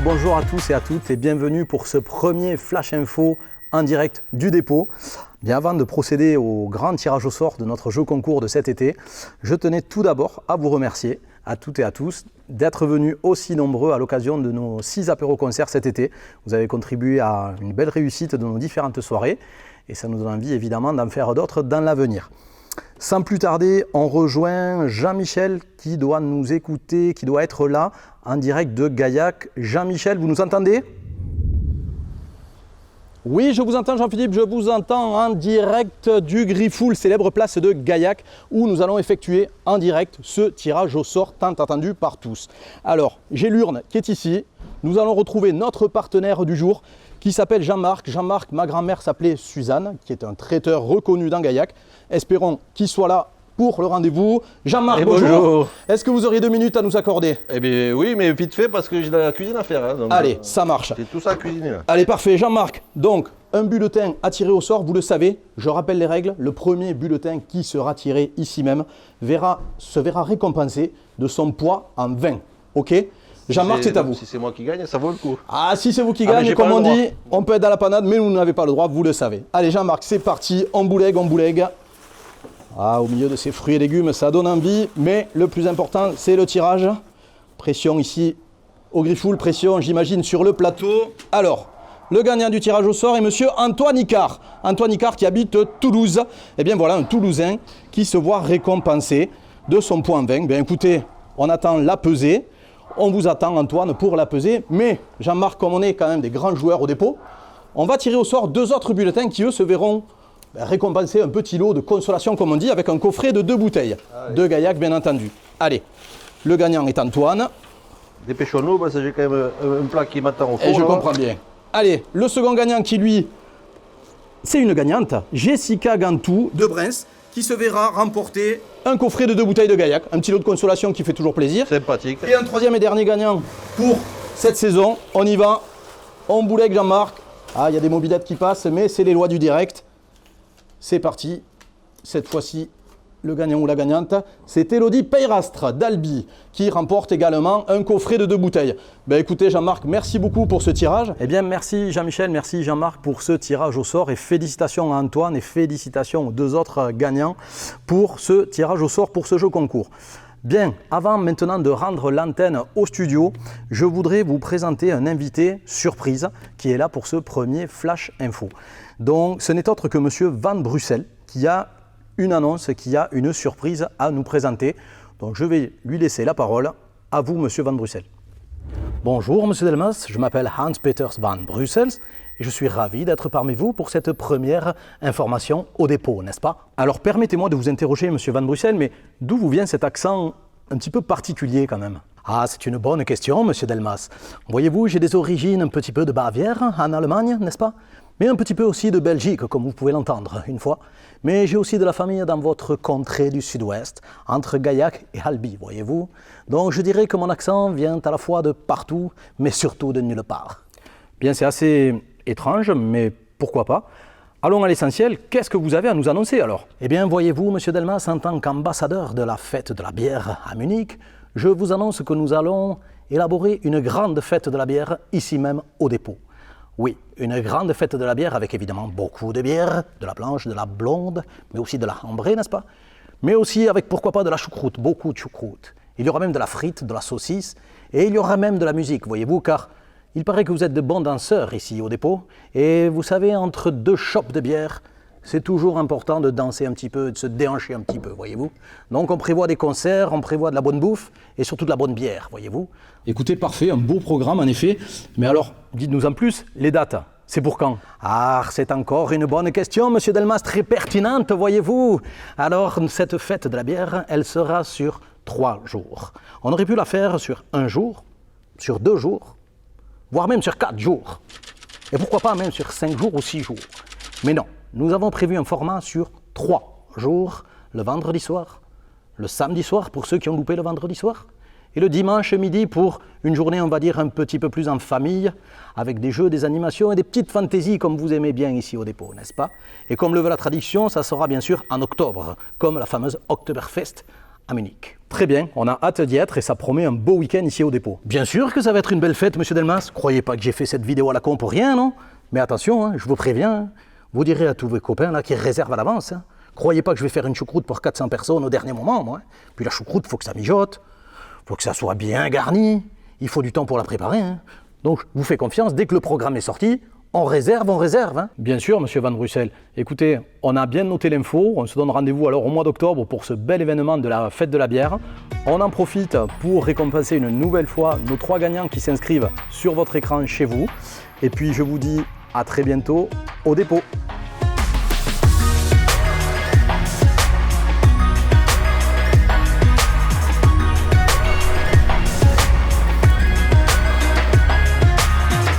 Bonjour à tous et à toutes et bienvenue pour ce premier Flash Info en direct du dépôt. Bien avant de procéder au grand tirage au sort de notre jeu concours de cet été, je tenais tout d'abord à vous remercier à toutes et à tous d'être venus aussi nombreux à l'occasion de nos 6 apéros-concerts cet été. Vous avez contribué à une belle réussite de nos différentes soirées et ça nous donne envie évidemment d'en faire d'autres dans l'avenir. Sans plus tarder, on rejoint Jean-Michel qui doit nous écouter, qui doit être là en direct de Gaillac. Jean-Michel, vous nous entendez ? Oui, je vous entends Jean-Philippe, je vous entends en direct du Griffoul, célèbre place de Gaillac, où nous allons effectuer en direct ce tirage au sort tant attendu par tous. Alors, j'ai l'urne qui est ici, nous allons retrouver notre partenaire du jour qui s'appelle Jean-Marc. Jean-Marc, ma grand-mère s'appelait Suzanne, qui est un traiteur reconnu dans Gaillac. Espérons qu'il soit là pour le rendez-vous. Jean-Marc, bonjour. Est-ce que vous auriez 2 minutes à nous accorder ? Eh bien oui, mais vite fait parce que j'ai de la cuisine à faire. Hein, donc, allez, ça marche. C'est tout ça à cuisiner là. Allez, parfait. Jean-Marc, donc un bulletin à tirer au sort, vous le savez. Je rappelle les règles. Le premier bulletin qui sera tiré ici même se verra récompensé de son poids en vin. Ok ? Jean-Marc, c'est à vous. Si c'est moi qui gagne, ça vaut le coup. Ah, si c'est vous qui gagnez, comme on dit, on peut être dans la panade, mais vous n'avez pas le droit, vous le savez. Allez, Jean-Marc, c'est parti. On boulègue. Ah, au milieu de ces fruits et légumes, ça donne envie, mais le plus important, c'est le tirage. Pression ici au Griffoul, pression, j'imagine, sur le plateau. Alors, le gagnant du tirage au sort est monsieur Antoine Icard. Antoine Icard qui habite Toulouse. Eh bien voilà, un Toulousain qui se voit récompensé de son point 20. Bien écoutez, on attend la pesée. On vous attend Antoine pour la pesée. Mais Jean-Marc, comme on est quand même des grands joueurs au dépôt, on va tirer au sort 2 autres bulletins qui eux se verront récompenser un petit lot de consolation comme on dit avec un coffret de 2 bouteilles de Gaillac bien entendu. Allez, le gagnant est Antoine. Dépêchons-nous parce que j'ai quand même un plat qui m'attend au four. Et je comprends bien. Allez, le second gagnant qui lui, c'est une gagnante, Jessica Gantou de Brens, qui se verra remporter un coffret de 2 bouteilles de Gaillac, un petit lot de consolation qui fait toujours plaisir. Sympathique. Et un troisième et dernier gagnant pour cette saison. On y va, on boulègue Jean-Marc. Ah, il y a des mobilettes qui passent, mais c'est les lois du direct. C'est parti. Cette fois-ci, le gagnant ou la gagnante, c'est Élodie Peyrastre d'Albi qui remporte également un coffret de 2 bouteilles. Ben écoutez Jean-Marc, merci beaucoup pour ce tirage. Eh bien merci Jean-Michel, merci Jean-Marc pour ce tirage au sort et félicitations à Antoine et félicitations aux 2 autres gagnants pour ce tirage au sort pour ce jeu concours. Bien, avant maintenant de rendre l'antenne au studio, je voudrais vous présenter un invité surprise qui est là pour ce premier Flash Info. Donc ce n'est autre que monsieur Van Brussel qui a une annonce, qui a une surprise à nous présenter. Donc je vais lui laisser la parole. À vous monsieur Van Brussel. Bonjour monsieur Delmas, je m'appelle Hans Peters Van Brussel et je suis ravi d'être parmi vous pour cette première information au dépôt, n'est-ce pas? Alors permettez-moi de vous interroger monsieur Van Brussel, mais d'où vous vient cet accent un petit peu particulier quand même? Ah, c'est une bonne question monsieur Delmas. Voyez-vous, j'ai des origines un petit peu de Bavière, en Allemagne, n'est-ce pas? Mais un petit peu aussi de Belgique, comme vous pouvez l'entendre une fois. Mais j'ai aussi de la famille dans votre contrée du sud-ouest, entre Gaillac et Albi, voyez-vous. Donc je dirais que mon accent vient à la fois de partout, mais surtout de nulle part. Bien, c'est assez étrange, mais pourquoi pas. Allons à l'essentiel, qu'est-ce que vous avez à nous annoncer alors? Eh bien, voyez-vous, monsieur Delmas, en tant qu'ambassadeur de la fête de la bière à Munich, je vous annonce que nous allons élaborer une grande fête de la bière ici même au dépôt. Oui, une grande fête de la bière avec évidemment beaucoup de bière, de la blanche, de la blonde, mais aussi de la ambrée, n'est-ce pas? Mais aussi avec, pourquoi pas, de la choucroute, beaucoup de choucroute. Il y aura même de la frite, de la saucisse, et il y aura même de la musique, voyez-vous, car il paraît que vous êtes de bons danseurs ici au dépôt, et vous savez, entre 2 chopes de bière, c'est toujours important de danser un petit peu, de se déhancher un petit peu, voyez-vous. Donc on prévoit des concerts, on prévoit de la bonne bouffe, et surtout de la bonne bière, voyez-vous. Écoutez, parfait, un beau programme en effet, mais alors, dites-nous en plus, les dates, c'est pour quand? Ah, c'est encore une bonne question, monsieur Delmas, très pertinente, voyez-vous. Alors, cette fête de la bière, elle sera sur 3 jours. On aurait pu la faire sur 1 jour, sur 2 jours, voire même sur 4 jours. Et pourquoi pas même sur 5 jours ou 6 jours. Mais non, nous avons prévu un format sur 3 jours, le vendredi soir, le samedi soir pour ceux qui ont loupé le vendredi soir, et le dimanche midi pour une journée, on va dire, un petit peu plus en famille, avec des jeux, des animations et des petites fantaisies comme vous aimez bien ici au dépôt, n'est-ce pas? Et comme le veut la tradition, ça sera bien sûr en octobre, comme la fameuse Oktoberfest à Munich. Très bien, on a hâte d'y être et ça promet un beau week-end ici au dépôt. Bien sûr que ça va être une belle fête, monsieur Delmas. Croyez pas que j'ai fait cette vidéo à la con pour rien, non? Mais attention, hein, je vous préviens, hein, vous direz à tous vos copains là qui réservent à l'avance. Hein. Croyez pas que je vais faire une choucroute pour 400 personnes au dernier moment, moi. Puis la choucroute, faut que ça mijote, faut que ça soit bien garni, il faut du temps pour la préparer. Hein. Donc, je vous fais confiance, dès que le programme est sorti, on réserve. Hein. Bien sûr, monsieur Van Brussel. Écoutez, on a bien noté l'info, on se donne rendez-vous alors au mois d'octobre pour ce bel événement de la fête de la bière. On en profite pour récompenser une nouvelle fois nos 3 gagnants qui s'inscrivent sur votre écran chez vous. Et puis, je vous dis à très bientôt au dépôt.